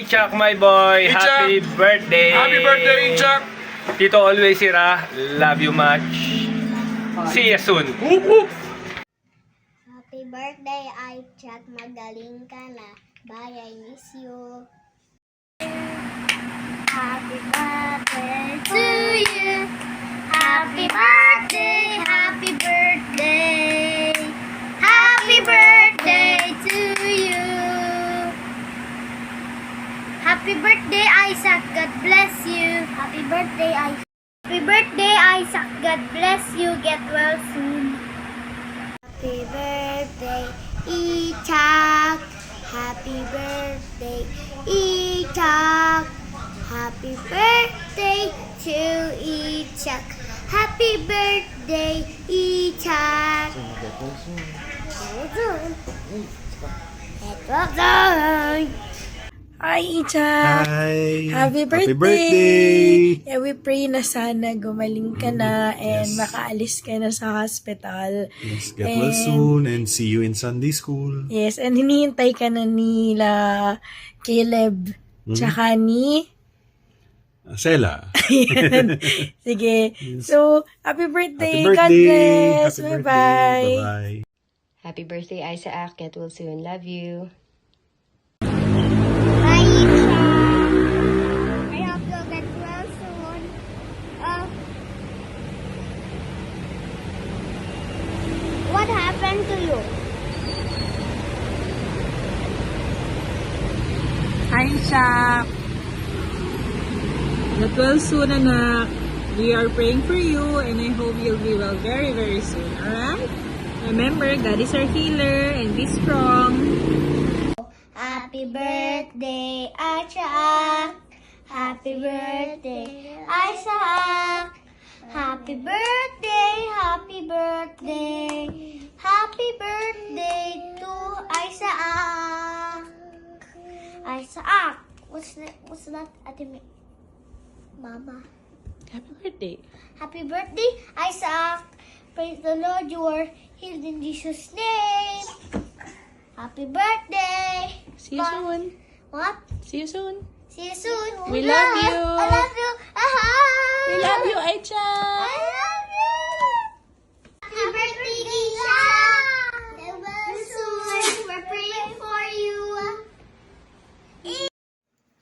Ichak, my boy. Ichak! Happy birthday. Happy birthday, Ichak! Tito always Sira. Love you much. See you soon. Whoop, whoop. Happy birthday, Ichak. Magaling ka na. Bye, I miss you. Happy birthday to you. Happy birthday, happy birthday. Happy birthday to you. Happy birthday, Isaac. God bless you. Happy birthday, Isaac. Happy birthday, Isaac. God bless you. Get well soon. Happy birthday, Ichak. Happy birthday, Ichak. Happy birthday to Ichak. Happy birthday, Ichak. Hi, Ichak! Hi! Happy birthday! Yeah, we pray na sana gumaling ka na and Yes. makaalis ka na sa hospital. Yes, get well soon and see you in Sunday school. Yes, and hinihintay ka na nila Caleb. Tsaka ni... Sela. Ayan. Sige. So, happy birthday! Happy God birthday! bless! Happy birthday! Bye-bye! Bye-bye! Happy birthday, Isaac. Get well soon. Love you. Hi, Ichak. I hope you'll get well soon. What happened to you? Hi, Shaq! Get well soon, anak. We are praying for you and I hope you'll be well very, very soon. Alright? Remember, God is our healer and be strong. Happy birthday, Isaac. Happy birthday, Isaac. Happy birthday, happy birthday. Happy birthday to Isaac. Isaac. What's that? Mama. Happy birthday. Happy birthday, Isaac. Praise the Lord, you are healed in Jesus' name. Happy birthday. See you soon. What? See you soon. See you soon. We love you. I love you. Aha. We love you, Aicha. I love you. Happy birthday, Isha. Get well soon. We're praying for you.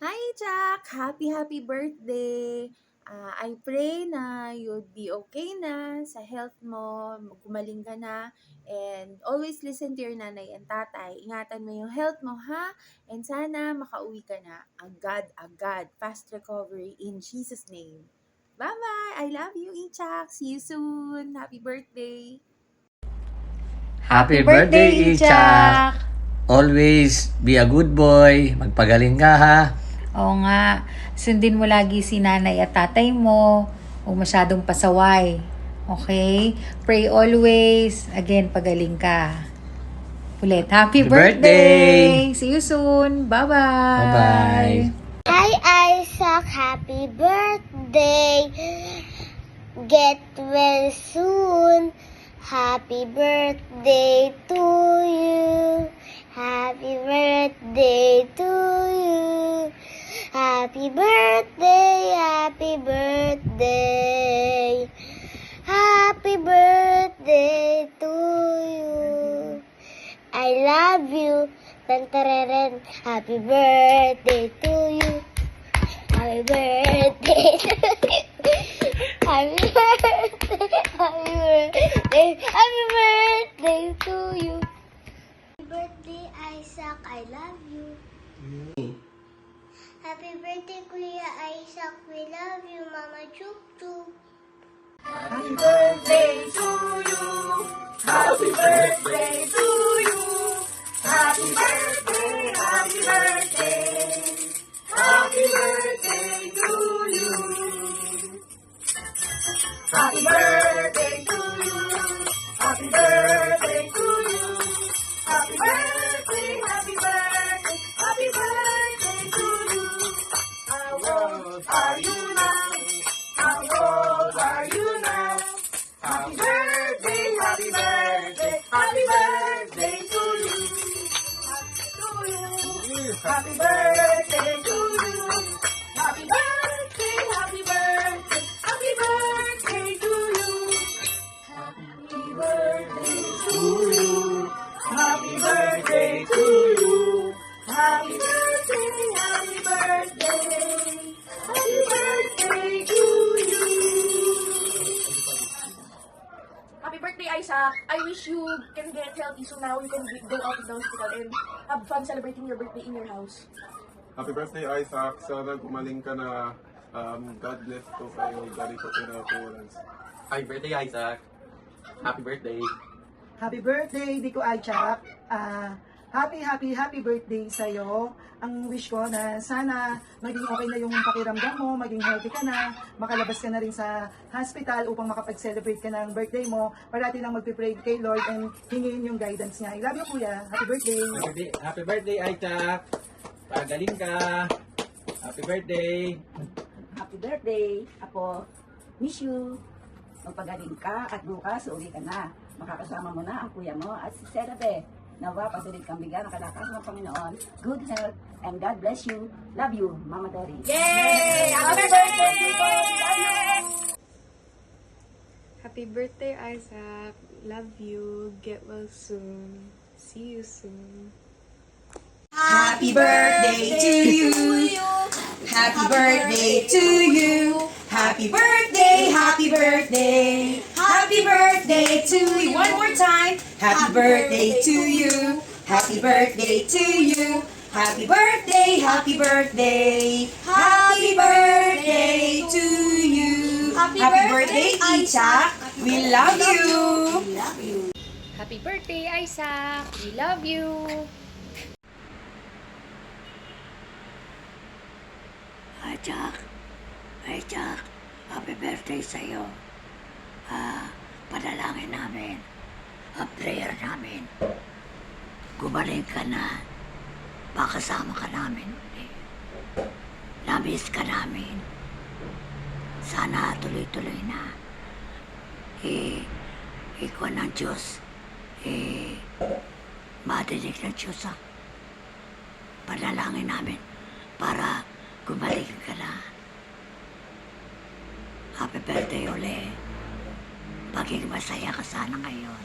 Hi, Jack! Happy birthday! I pray na you'd be okay na sa health mo, gumaling ka na, and always listen to your nanay and tatay. Ingatan mo yung health mo, ha? And sana makauwi ka na agad. Fast recovery in Jesus' name. Bye-bye! I love you, Ichak! See you soon! Happy birthday! Happy birthday, Ichak! Always be a good boy. Magpagaling ka, ha? Oo nga, sundin mo lagi si nanay at tatay mo. Huwag masyadong pasaway. Okay? Pray always. Again, pagaling ka. Ulit, happy birthday! See you soon! Bye-bye! Bye-bye! Hi, Isaac. Happy birthday. Get well soon. Happy birthday to you. Happy birthday to you. Happy birthday, happy birthday. Happy birthday to you. I love you. Tantararen. Happy birthday to you. Happy birthday to you. Happy birthday. Happy birthday. Happy birthday to you. Happy birthday, Isaac. I love you. Happy birthday, Kuya Isaac. We love you, Mama Chuk Chuk. Happy birthday to you. Happy birthday to you. Happy birthday, happy birthday. Happy birthday to you. Happy birthday to you. Happy birthday to you. Happy birthday, happy birthday. Happy birthday to you. How old are you now? How old are you now? Happy birthday, happy birthday, happy birthday to you. Happy birthday to wish you can get healthy so now you can go out of the hospital and have fun celebrating your birthday in your house. Happy birthday, Isaac. Sana gumaling ka na. God bless po kayo. Dari po pinatulan. Happy birthday, Isaac. Happy birthday. Happy birthday, Dico Aichak. Happy birthday sa'yo. Ang wish ko na sana maging okay na yung pakiramdam mo, maging healthy ka na, makalabas ka na rin sa hospital upang makapag-celebrate ka ng birthday mo. Parati lang magpipray kay Lord and hingin yung guidance niya. I love you, Kuya. Happy birthday. Happy birthday, Isaac. Pagaling ka. Happy birthday. Happy birthday, Apo. Miss you. Magpagaling ka at bukas uwi ka na. Makakasama mo na ang kuya mo at si Serabe. Nawa, patuloy kang bigyan ng kalakasan ng Panginoon. Good health and God bless you. Love you, Mama Dory. Yay! Happy birthday, people! Happy birthday, Isaac. Love you. Get well soon. See you soon. Happy birthday to you. Happy birthday to you. Happy birthday, happy birthday. Happy birthday to you. One more time. Happy birthday to you. Happy birthday to you. Happy birthday, happy birthday. Happy birthday to you. Happy birthday, Ichak. We love you. Happy birthday, Isaac. We love you. Jack, happy birthday sa'yo. Panalangin namin, ang prayer namin. Gumaling ka na, makasama ka namin. Namiss ka namin. Sana tuloy-tuloy na. Ikaw ng Diyos. Madinig ng Diyos ang panalangin namin para gumaling ka na. Happy birthday uli. Maging masaya ka sana ngayon.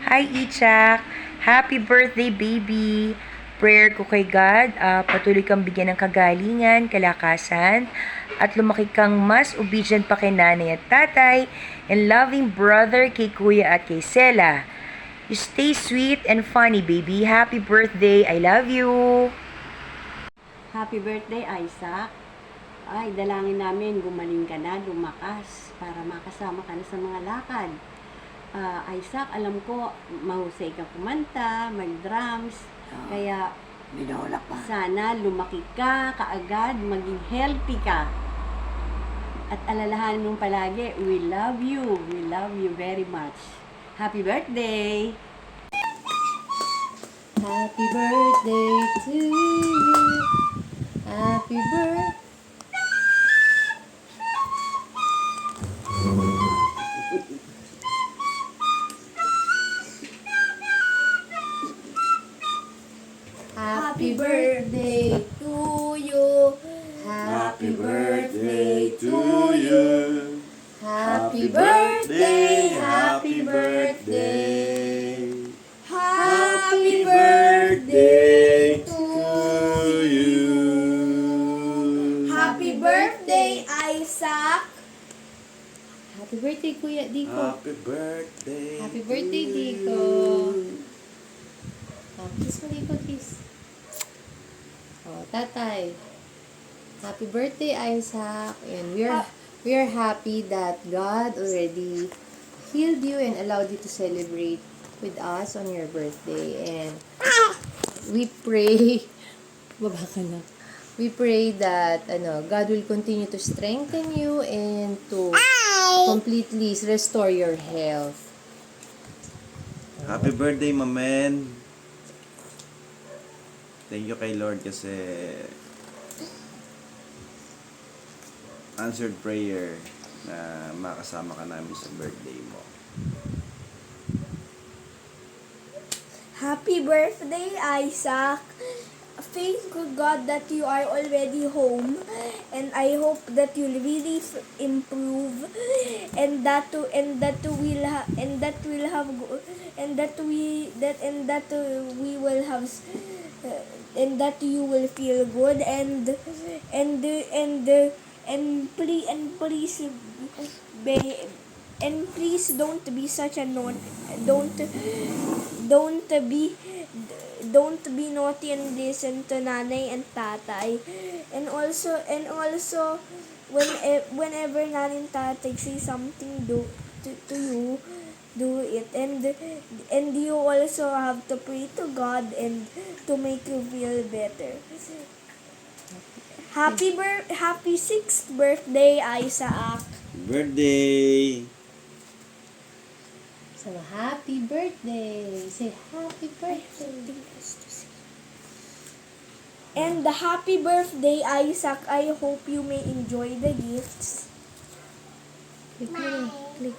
Hi, Ichak! Happy birthday, baby! Prayer ko kay God, patuloy kang bigyan ng kagalingan, kalakasan, at lumaki kang mas obedient pa kay nanay at tatay, and loving brother kay kuya at kay Sela. You stay sweet and funny, baby. Happy birthday! I love you! Happy birthday, Isaac. Ay, dalangin namin, gumaling ka na, lumakas, para makasama ka na sa mga lakad. Isaac, alam ko, mahusay ka kumanta, mag-drums, kaya sana lumaki ka kaagad, maging healthy ka. At alalahanin mong palagi, we love you very much. Happy birthday! Happy birthday to you. Happy birthday. Happy birthday to you. Happy birthday to you. Happy birthday, happy birthday. Happy birthday to you. Happy birthday, Isaac. Happy birthday, Kuya Dico. Happy birthday. Happy birthday, Dico. Kiss mo, Dico, kiss. Oh, tatay. Happy birthday, Isaac. And we are happy that God already healed you and allowed you to celebrate with us on your birthday. And we pray, baba ka na. We pray that God will continue to strengthen you and to completely restore your health. Happy birthday, Mamen. Thank you kay Lord kasi answered prayer na makasama ka namin sa birthday mo. Happy birthday, Isaac. Thank God that you are already home, and I hope that you'll really improve, and that you will feel good, and please and please don't be such a don't be naughty and listen to nanay and tatay. And also whenever nanay and tatay say something to you, do it. And you also have to pray to God and to make you feel better. Happy 6th birthday, Isaac. Birthday! So, happy birthday. Say happy birthday. And the happy birthday, Isaac. I hope you may enjoy the gifts. Click.